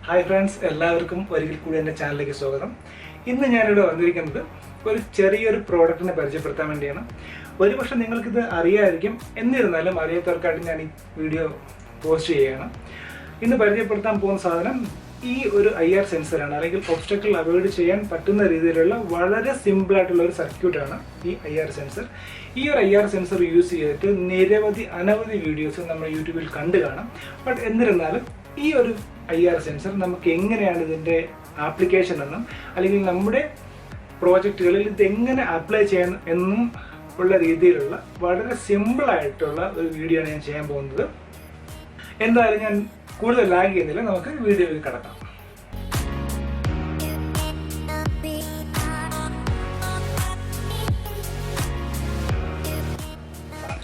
Hi friends, എല്ലാവർക്കും ഒരിക്കൽ കൂടി എൻ്റെ ചാനലിലേക്ക് സ്വാഗതം. ഇന്ന് ഞാനിവിടെ വന്നിരിക്കുന്നത് ഒരു ചെറിയൊരു പ്രോഡക്റ്റിനെ പരിചയപ്പെടുത്താൻ വേണ്ടിയാണ്. ഒരുപക്ഷെ നിങ്ങൾക്കിത് അറിയാമായിരിക്കും, എന്നിരുന്നാലും അറിയാത്തവർക്കായിട്ട് ഞാൻ ഈ വീഡിയോ പോസ്റ്റ് ചെയ്യുകയാണ്. ഇന്ന് പരിചയപ്പെടുത്താൻ പോകുന്ന സാധനം ഈ ഒരു IR സെൻസറാണ്, അല്ലെങ്കിൽ ഒബ്സ്റ്റക്കിൾ അവോയ്ഡ് ചെയ്യാൻ പറ്റുന്ന രീതിയിലുള്ള വളരെ സിമ്പിളായിട്ടുള്ള ഒരു സർക്യൂട്ടാണ് ഈ IR സെൻസർ. ഈ ഒരു IR സെൻസർ യൂസ് ചെയ്തിട്ട് അനവധി വീഡിയോസ് നമ്മൾ യൂട്യൂബിൽ കണ്ടു കാണാം. ബട്ട് എന്നിരുന്നാലും ഈ ഒരു IR സെൻസർ നമുക്ക് എങ്ങനെയാണ് ഇതിൻ്റെ ആപ്ലിക്കേഷൻ എന്നും അല്ലെങ്കിൽ നമ്മുടെ പ്രോജക്റ്റുകളിൽ ഇത് എങ്ങനെ അപ്ലൈ ചെയ്യാൻ എന്നും ഉള്ള രീതിയിലുള്ള വളരെ സിമ്പിളായിട്ടുള്ള ഒരു വീഡിയോ ആണ് ഞാൻ ചെയ്യാൻ പോകുന്നത്. എന്തായാലും ഞാൻ കൂടുതൽ ലാഗ് ചെയ്യുന്നില്ല, നമുക്ക് വീഡിയോയിൽ കടക്കാം.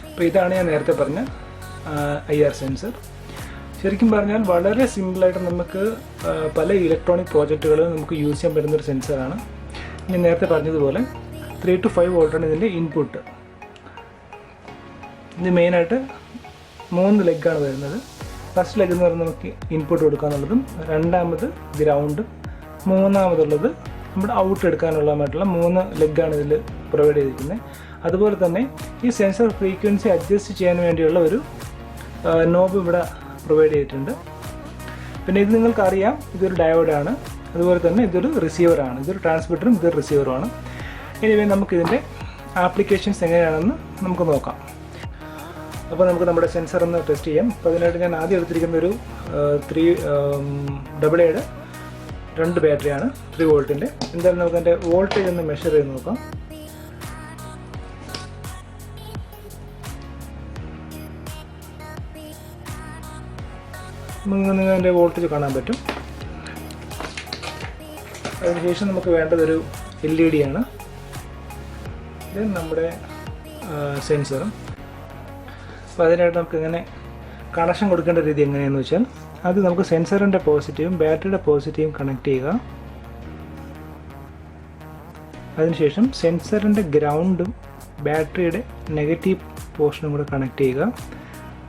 അപ്പോൾ ഇതാണ് ഞാൻ നേരത്തെ പറഞ്ഞ IR സെൻസർ. ശരിക്കും പറഞ്ഞാൽ വളരെ സിമ്പിളായിട്ട് നമുക്ക് പല ഇലക്ട്രോണിക് പ്രോജക്റ്റുകളും നമുക്ക് യൂസ് ചെയ്യാൻ പറ്റുന്നൊരു സെൻസറാണ്. ഞാൻ നേരത്തെ പറഞ്ഞതുപോലെ 3 to 5 വോൾട്ടാണ് ഇതിൻ്റെ ഇൻപുട്ട്. ഇത് മെയിനായിട്ട് 3 ലെഗാണ് വരുന്നത്. ഫസ്റ്റ് ലെഗ് എന്ന് പറയുന്നത് നമുക്ക് ഇൻപുട്ട് കൊടുക്കാനുള്ളതും, രണ്ടാമത് ഗ്രൗണ്ടും, മൂന്നാമതുള്ളത് നമ്മുടെ ഔട്ട് എടുക്കാനുള്ളതുമായിട്ടുള്ള 3 ലെഗാണ് ഇതിൽ പ്രൊവൈഡ് ചെയ്തിരിക്കുന്നത്. അതുപോലെ തന്നെ ഈ സെൻസർ ഫ്രീക്വൻസി അഡ്ജസ്റ്റ് ചെയ്യാൻ വേണ്ടിയുള്ള ഒരു നോബ് ഇവിടെ പ്രൊവൈഡ് ചെയ്തിട്ടുണ്ട്. പിന്നെ ഇത് നിങ്ങൾക്കറിയാം, ഇതൊരു ഡയോഡാണ്. അതുപോലെ തന്നെ ഇതൊരു റിസീവറാണ്. ഇതൊരു ട്രാൻസ്മിറ്ററും ഇതൊരു റിസീവറുമാണ്. ഇനി നമുക്കിതിൻ്റെ ആപ്ലിക്കേഷൻസ് എങ്ങനെയാണെന്ന് നമുക്ക് നോക്കാം. അപ്പോൾ നമുക്ക് നമ്മുടെ സെൻസർ ഒന്ന് ടെസ്റ്റ് ചെയ്യാം. അപ്പോൾ അതിനായിട്ട് ഞാൻ ആദ്യം എടുത്തിരിക്കുന്ന ഒരു 3AA 2 ബാറ്ററിയാണ്, 3 വോൾട്ടിൻ്റെ. എന്തായാലും നമുക്ക് അതിൻ്റെ വോൾട്ടേജ് ഒന്ന് മെഷർ ചെയ്ത് നോക്കാം. നിങ്ങൾക്ക് അതിൻ്റെ വോൾട്ടേജ് കാണാൻ പറ്റും. അതിനുശേഷം നമുക്ക് വേണ്ടതൊരു LED ആണ്. ഇത് നമ്മുടെ സെൻസറും. അപ്പോൾ അതിനായിട്ട് നമുക്ക് ഇങ്ങനെ കണക്ഷൻ കൊടുക്കേണ്ട രീതി എങ്ങനെയാണെന്ന് വെച്ചാൽ, അത് നമുക്ക് സെൻസറിൻ്റെ പോസിറ്റീവും ബാറ്ററിയുടെ പോസിറ്റീവും കണക്ട് ചെയ്യുക. അതിനുശേഷം സെൻസറിൻ്റെ ഗ്രൗണ്ടും ബാറ്ററിയുടെ നെഗറ്റീവ് പോർഷനും കൂടെ കണക്ട് ചെയ്യുക.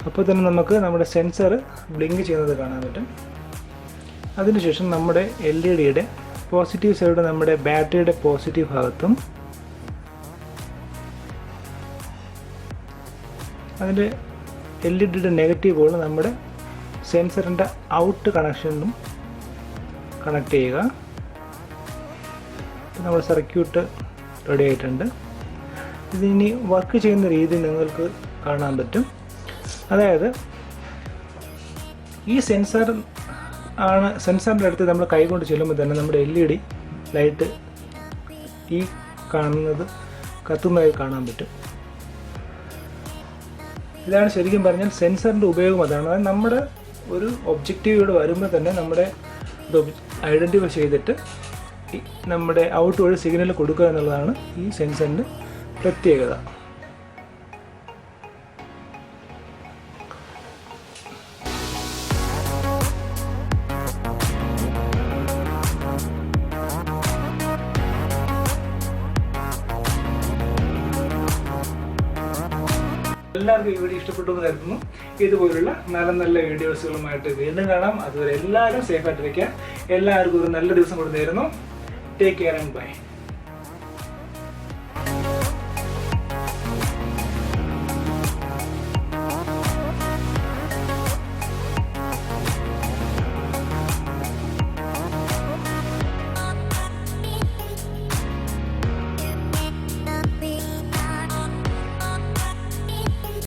അപ്പോൾ തന്നെ നമുക്ക് നമ്മുടെ സെൻസർ ബ്ലിങ്ക് ചെയ്യുന്നത് കാണാൻ പറ്റും. അതിനുശേഷം നമ്മുടെ LEDയുടെ പോസിറ്റീവ് സൈഡ് നമ്മുടെ ബാറ്ററിയുടെ പോസിറ്റീവ് ഭാഗത്തും, അതിൻ്റെ LEDയുടെ നെഗറ്റീവ് പോൾ നമ്മുടെ സെൻസറിൻ്റെ ഔട്ട് കണക്ഷനും കണക്ട് ചെയ്യുക. നമ്മുടെ സർക്യൂട്ട് റെഡി ആയിട്ടുണ്ട്. ഇതിനി വർക്ക് ചെയ്യുന്ന രീതി നിങ്ങൾക്ക് കാണാൻ പറ്റും. അതായത് ഈ സെൻസറിൻ്റെ അടുത്ത് നമ്മൾ കൈകൊണ്ട് ചെല്ലുമ്പോൾ തന്നെ നമ്മുടെ LED ലൈറ്റ് ഈ കാണുന്നത് കത്തുന്നതായി കാണാൻ പറ്റും. ഇതാണ് ശരിക്കും പറഞ്ഞാൽ സെൻസറിൻ്റെ ഉപയോഗം. അതാണ് നമ്മുടെ ഒരു ഒബ്ജക്റ്റീവ് ഇവിടെ വരുമ്പോൾ തന്നെ നമ്മുടെ ഇത് ഐഡൻറ്റിഫൈ ചെയ്തിട്ട് നമ്മുടെ ഔട്ട് വഴി സിഗ്നൽ കൊടുക്കുക എന്നുള്ളതാണ് ഈ സെൻസറിൻ്റെ പ്രത്യേകത. എല്ലാവർക്കും ഈ വീഡിയോ ഇഷ്ടപ്പെട്ടു എന്ന് കരുതുന്നു. ഇതുപോലുള്ള നല്ല വീഡിയോസുകളുമായിട്ട് വീണ്ടും കാണാം. അതുവരെ എല്ലാവരും സേഫായിട്ടിരിക്കുക. എല്ലാവർക്കും ഒരു നല്ല ദിവസം കൂടി നേരുന്നു. Take care and by.